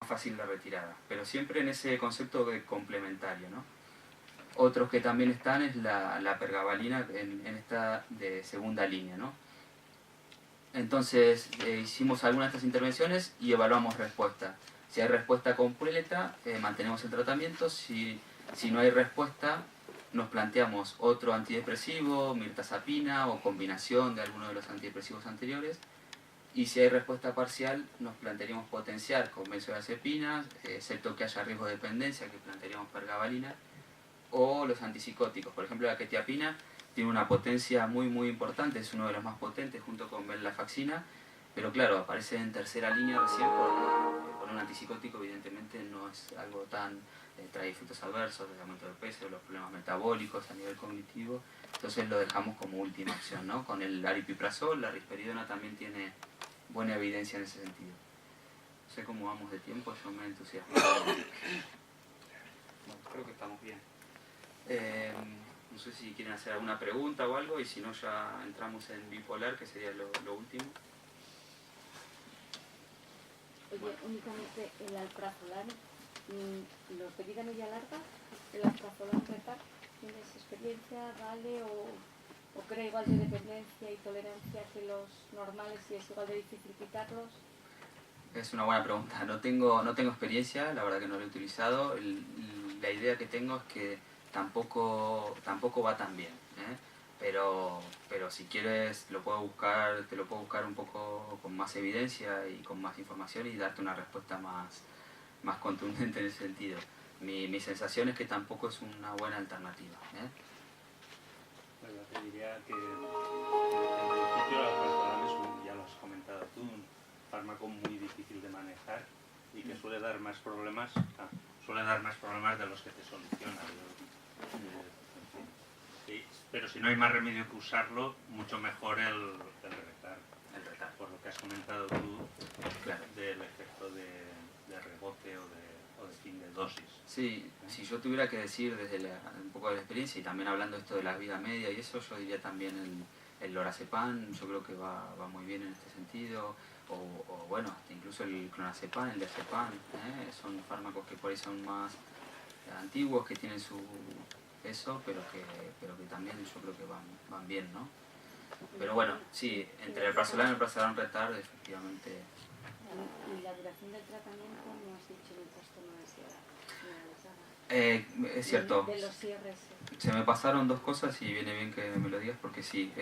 fácil de retirada, pero siempre en ese concepto de complementario, ¿no? Otros que también están es la pergabalina en esta de segunda línea, ¿no? Entonces hicimos algunas de estas intervenciones y evaluamos respuesta. Si hay respuesta completa, mantenemos el tratamiento. Si no hay respuesta, nos planteamos otro antidepresivo, mirtazapina o combinación de alguno de los antidepresivos anteriores. Y si hay respuesta parcial, nos plantearíamos potenciar con benzodiazepinas, excepto que haya riesgo de dependencia, que plantearíamos pergabalina, o los antipsicóticos. Por ejemplo, la quetiapina tiene una potencia muy importante, es uno de los más potentes junto con venlafaxina, pero claro, aparece en tercera línea recién por un antipsicótico, evidentemente no es algo tan... trae efectos adversos, el aumento de peso, los problemas metabólicos a nivel cognitivo, entonces lo dejamos como última opción, ¿no? Con el aripiprazol, la risperidona también tiene buena evidencia en ese sentido. No sé cómo vamos de tiempo, yo me entusiasmo. Bueno, creo que estamos bien. No sé si quieren hacer alguna pregunta o algo, y si no ya entramos en bipolar, que sería lo último. Oye, bueno. Únicamente el alprazolam, ¿lo pedí de media larga? ¿El alprazolam retar? ¿Tienes experiencia, vale, o crea igual de dependencia y tolerancia que los normales y es igual de difícil quitarlos? Es una buena pregunta. No tengo experiencia, la verdad que no lo he utilizado. La idea que tengo es que tampoco va tan bien, ¿eh? Pero si quieres te lo puedo buscar un poco con más evidencia y con más información y darte una respuesta más contundente en ese sentido. Mi sensación es que tampoco es una buena alternativa, ¿eh? Bueno, te diría que en principio la alprazolam es ya lo has comentado tú, un fármaco muy difícil de manejar y que suele dar más problemas de los que te soluciona. Sí, pero si no hay más remedio que usarlo, mucho mejor el retar. Por lo que has comentado tú, claro, del efecto de rebote o de fin de dosis. Sí, si yo tuviera que decir desde un poco de la experiencia y también hablando esto de la vida media y eso, yo diría también el lorazepam, yo creo que va muy bien en este sentido, o bueno, hasta incluso el clonazepam, el diazepam, son fármacos que por ahí son más antiguos, que tienen su eso, pero que también yo creo que van bien, ¿no? Pero bueno, sí, entre el prazolam y el prazolam retard, efectivamente. ¿Y la duración del tratamiento no has dicho en el trastorno de ansiedad? Es cierto. De los cierres. Se me pasaron dos cosas y viene bien que me lo digas porque sí.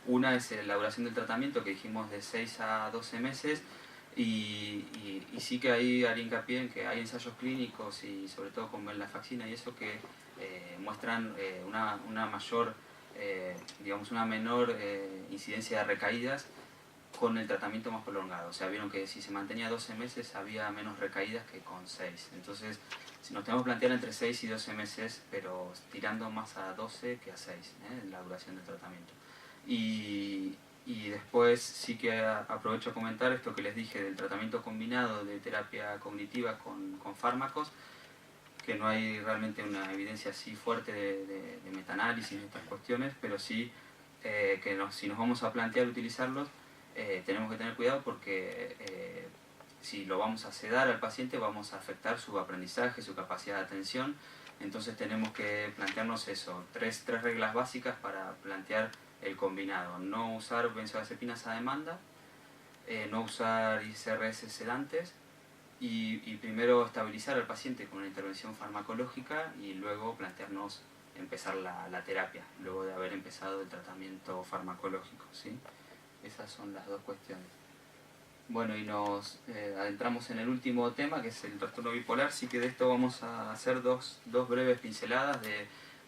Una es la duración del tratamiento, que dijimos de 6 a 12 meses, y sí que ahí haría hincapié en que hay ensayos clínicos y sobre todo con venlafaxina y eso que muestran una mayor, digamos una menor incidencia de recaídas con el tratamiento más prolongado. O sea, vieron que si se mantenía 12 meses había menos recaídas que con 6. Entonces, si nos tenemos que plantear entre 6 y 12 meses, pero tirando más a 12 que a 6, la duración del tratamiento. Y después sí que aprovecho a comentar esto que les dije del tratamiento combinado de terapia cognitiva con fármacos, que no hay realmente una evidencia así fuerte de metaanálisis de estas cuestiones, pero sí que si nos vamos a plantear utilizarlos, tenemos que tener cuidado porque si lo vamos a sedar al paciente vamos a afectar su aprendizaje, su capacidad de atención, entonces tenemos que plantearnos eso, tres reglas básicas para plantear el combinado: no usar benzodiazepinas a demanda, no usar ICRS sedantes y primero estabilizar al paciente con una intervención farmacológica y luego plantearnos empezar la terapia, luego de haber empezado el tratamiento farmacológico, ¿sí? Esas son las dos cuestiones. Bueno, y nos adentramos en el último tema, que es el trastorno bipolar. Sí que de esto vamos a hacer dos breves pinceladas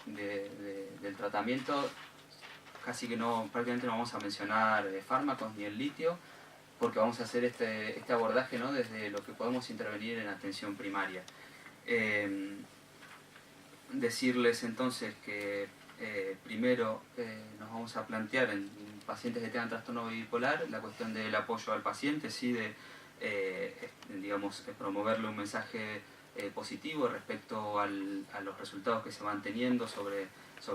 del tratamiento. Casi que prácticamente no vamos a mencionar fármacos ni el litio, porque vamos a hacer este abordaje, ¿no?, desde lo que podemos intervenir en atención primaria. Decirles entonces que primero nos vamos a plantear en pacientes que tengan trastorno bipolar la cuestión del apoyo al paciente, ¿sí?, de digamos, promoverle un mensaje positivo respecto a los resultados que se van teniendo sobre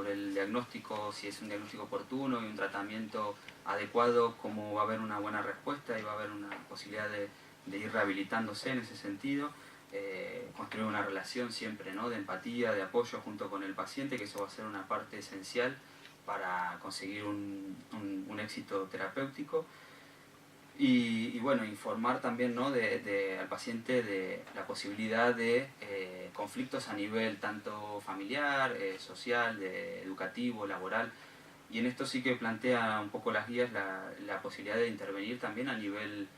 el diagnóstico, si es un diagnóstico oportuno y un tratamiento adecuado, cómo va a haber una buena respuesta y va a haber una posibilidad de ir rehabilitándose en ese sentido, construir una relación siempre, ¿no?, de empatía, de apoyo junto con el paciente, que eso va a ser una parte esencial para conseguir un éxito terapéutico. Y bueno, informar también, ¿no?, al paciente de la posibilidad de conflictos a nivel tanto familiar, social, educativo, laboral. Y en esto sí que plantea un poco las guías la posibilidad de intervenir también a nivel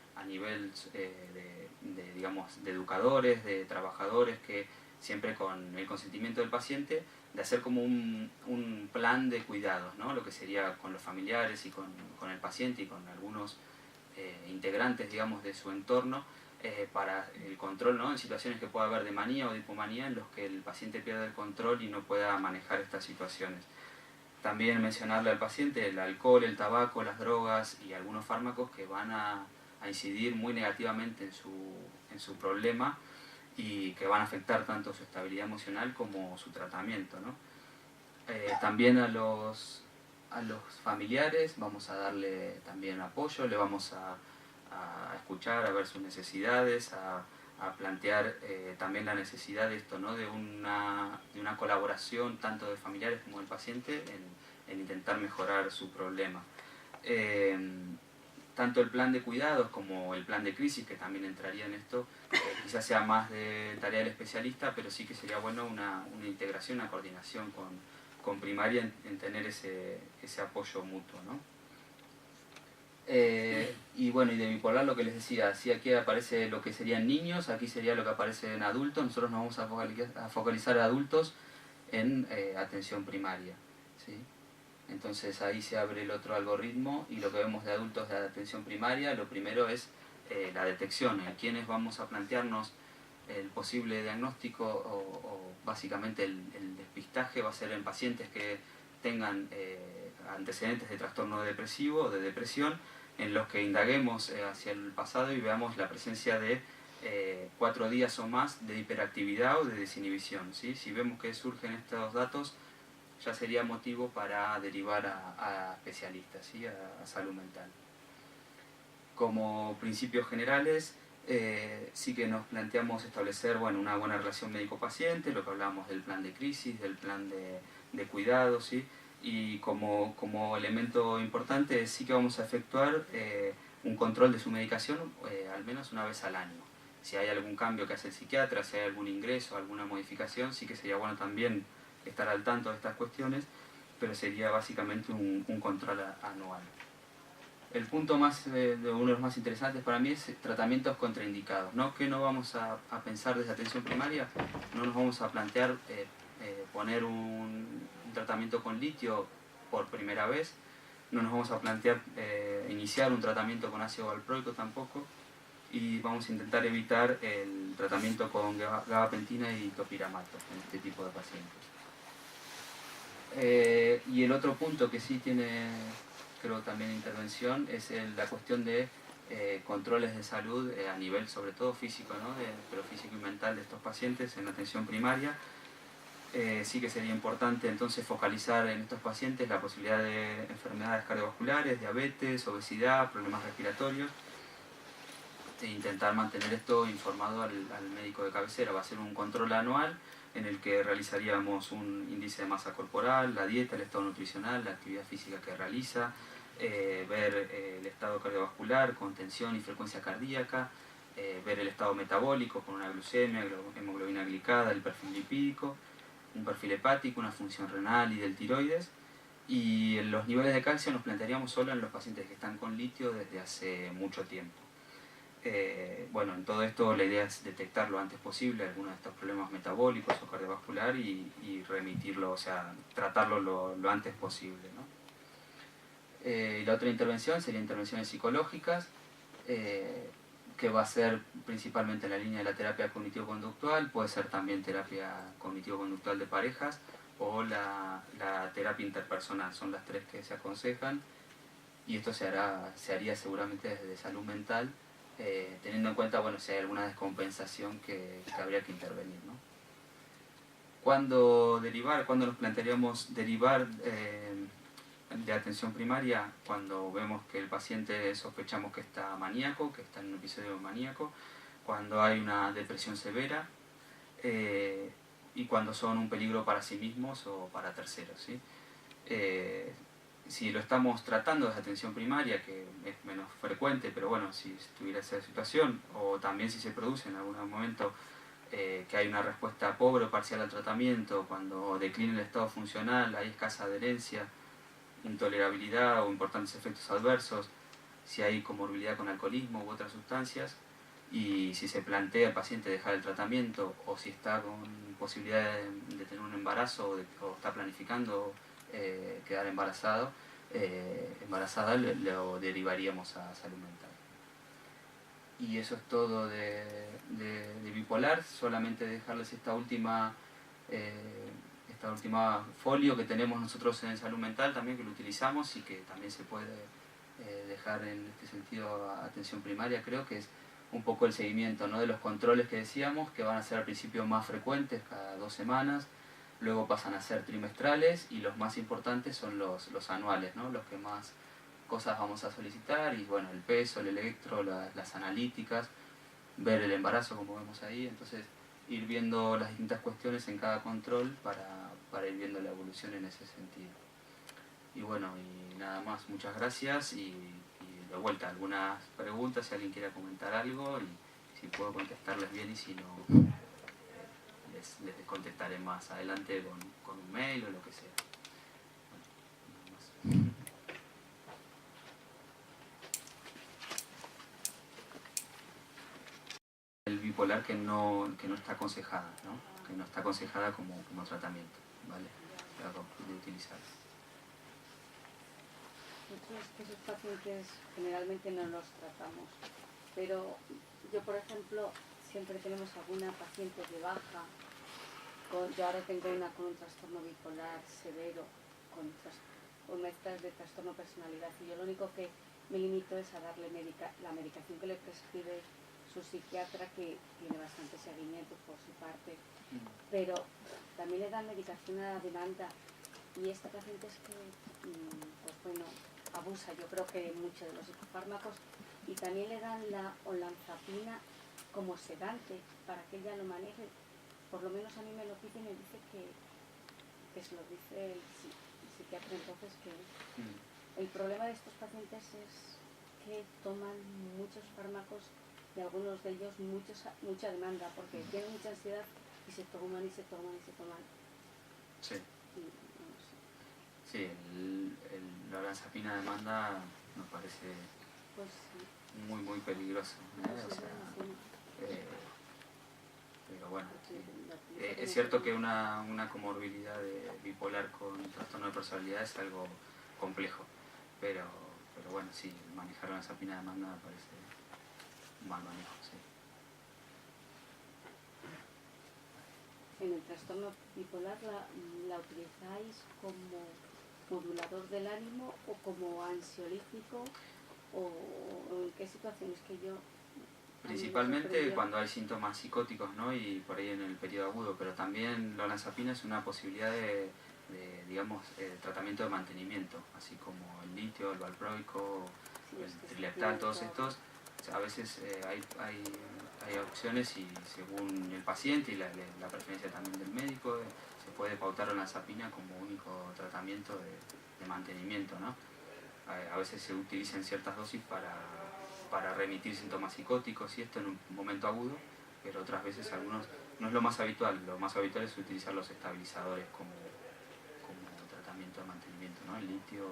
digamos, de educadores, de trabajadores, que siempre con el consentimiento del paciente, de hacer como un plan de cuidados, ¿no?, lo que sería con los familiares y con el paciente y con algunos integrantes, digamos, de su entorno, para el control, ¿no?, en situaciones que pueda haber de manía o de hipomanía, en los que el paciente pierda el control y no pueda manejar estas situaciones. También mencionarle al paciente el alcohol, el tabaco, las drogas y algunos fármacos que van a incidir muy negativamente en su problema y que van a afectar tanto su estabilidad emocional como su tratamiento, ¿no? También a los familiares vamos a darle también apoyo, le vamos a escuchar, a ver sus necesidades, a plantear también la necesidad de esto, ¿no?, de una colaboración tanto de familiares como del paciente en intentar mejorar su problema. Tanto el plan de cuidados como el plan de crisis, que también entraría en esto, quizás sea más de tarea del especialista, pero sí que sería bueno una integración, una coordinación con primaria en tener ese apoyo mutuo, ¿no? Y bueno, y de bipolar lo que les decía, si aquí aparece lo que serían niños, aquí sería lo que aparece en adultos, nosotros nos vamos a focalizar a adultos en atención primaria, ¿sí? Entonces ahí se abre el otro algoritmo y lo que vemos de adultos de atención primaria, lo primero es la detección, en quienes vamos a plantearnos el posible diagnóstico o básicamente el despistaje va a ser en pacientes que tengan antecedentes de trastorno depresivo o de depresión, en los que indaguemos hacia el pasado y veamos la presencia de 4 días o más de hiperactividad o de desinhibición, ¿sí? Si vemos que surgen estos datos, ya sería motivo para derivar a especialistas, ¿sí?, a salud mental. Como principios generales, sí que nos planteamos establecer, bueno, una buena relación médico-paciente, lo que hablábamos del plan de crisis, del plan de cuidado, ¿sí? Y como elemento importante sí que vamos a efectuar un control de su medicación al menos una vez al año. Si hay algún cambio que hace el psiquiatra, si hay algún ingreso, alguna modificación, sí que sería bueno también estar al tanto de estas cuestiones, pero sería básicamente un control anual. El punto más, uno de los más interesantes para mí es tratamientos contraindicados, ¿no? ¿Qué no vamos a pensar desde atención primaria? No nos vamos a plantear poner un tratamiento con litio por primera vez, no nos vamos a plantear iniciar un tratamiento con ácido valproico tampoco, y vamos a intentar evitar el tratamiento con gabapentina y topiramato en este tipo de pacientes. Y el otro punto que sí tiene, creo, también intervención es la cuestión de controles de salud a nivel sobre todo físico, ¿no?, pero físico y mental de estos pacientes en la atención primaria. Sí que sería importante entonces focalizar en estos pacientes la posibilidad de enfermedades cardiovasculares, diabetes, obesidad, problemas respiratorios, e intentar mantener esto informado al médico de cabecera. Va a ser un control anual en el que realizaríamos un índice de masa corporal, la dieta, el estado nutricional, la actividad física que realiza, ver el estado cardiovascular con tensión y frecuencia cardíaca, ver el estado metabólico con una glucemia, hemoglobina glicada, el perfil lipídico, un perfil hepático, una función renal y del tiroides. Y en los niveles de calcio nos plantearíamos solo en los pacientes que están con litio desde hace mucho tiempo. Bueno, en todo esto la idea es detectar lo antes posible algunos de estos problemas metabólicos o cardiovascular y remitirlo, o sea, tratarlo lo antes posible, ¿no? La otra intervención sería intervenciones psicológicas, que va a ser principalmente en la línea de la terapia cognitivo-conductual, puede ser también terapia cognitivo-conductual de parejas o la terapia interpersonal, son las tres que se aconsejan, y esto se haría seguramente desde salud mental, teniendo en cuenta, bueno, si hay alguna descompensación que habría que intervenir, ¿no? ¿Cuándo nos plantearíamos derivar de atención primaria cuando vemos que el paciente sospechamos que está maníaco, que está en un episodio maníaco, cuando hay una depresión severa y cuando son un peligro para sí mismos o para terceros, ¿sí? Si lo estamos tratando desde atención primaria, que es menos frecuente, pero bueno, si tuviera esa situación, o también si se produce en algún momento que hay una respuesta pobre o parcial al tratamiento, cuando declina el estado funcional, hay escasa adherencia, intolerabilidad o importantes efectos adversos, si hay comorbilidad con alcoholismo u otras sustancias, y si se plantea al paciente dejar el tratamiento o si está con posibilidad de tener un embarazo o está planificando quedar embarazada, lo derivaríamos a salud mental. Y eso es todo de bipolar, solamente dejarles esta última folio que tenemos nosotros en salud mental también, que lo utilizamos y que también se puede dejar en este sentido a atención primaria, creo que es un poco el seguimiento, ¿no?, de los controles que decíamos, que van a ser al principio más frecuentes, cada 2 semanas, luego pasan a ser trimestrales y los más importantes son los anuales, ¿no?, los que más cosas vamos a solicitar, y bueno, el peso, el electro, las analíticas, ver el embarazo como vemos ahí, entonces ir viendo las distintas cuestiones en cada control para ir viendo la evolución en ese sentido. Y bueno, y nada más, muchas gracias y de vuelta algunas preguntas si alguien quiere comentar algo y si puedo contestarles bien y si no les contestaré más adelante con un mail o lo que sea. Bueno, nada más. El bipolar que no está aconsejada, ¿no?, que no está aconsejada como tratamiento, ¿vale?, de utilizar. Nosotros esos pacientes generalmente no los tratamos, pero yo, por ejemplo, siempre tenemos alguna paciente de baja. Yo ahora tengo una con un trastorno bipolar severo, con mezclas de trastorno de personalidad, y yo lo único que me limito es a darle la medicación que le prescribe su psiquiatra, que tiene bastante seguimiento por su parte, pero también le dan medicación a demanda, y esta paciente es que, pues bueno, abusa, yo creo que mucho de los psicofármacos, y también le dan la olanzapina como sedante para que ella lo maneje. Por lo menos a mí me lo pide y me dice que se lo dice el psiquiatra, entonces que el problema de estos pacientes es que toman muchos fármacos y algunos de ellos mucha demanda, porque tienen mucha ansiedad y se toman y se toman y se toman. Sí. Y, no sé. Sí, la olanzapina de demanda nos parece Pues sí. muy peligroso, ¿no? Pues O sea, sí. pero bueno, sí. Es cierto que una comorbilidad de bipolar con trastorno de personalidad es algo complejo, pero bueno, sí, manejar olanzapina de demanda me parece un mal manejo, sí. En el trastorno bipolar la utilizáis como modulador del ánimo o como ansiolítico, o en qué situaciones, que yo... Principalmente cuando hay síntomas psicóticos, ¿no?, y por ahí en el periodo agudo, pero también la olanzapina es una posibilidad de digamos, tratamiento de mantenimiento, así como el litio, el valproico, sí, el trileptal, todos estos. O sea, a veces hay opciones y según el paciente y la preferencia también del médico, se puede pautar olanzapina como único tratamiento de mantenimiento, ¿no? A veces se utilizan ciertas dosis para remitir síntomas psicóticos y esto en un momento agudo, pero otras veces algunos no es lo más habitual es utilizar los estabilizadores como tratamiento de mantenimiento, ¿no?, el litio.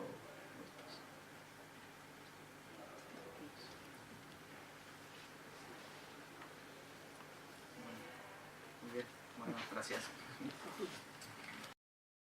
Muy bien, bueno, gracias.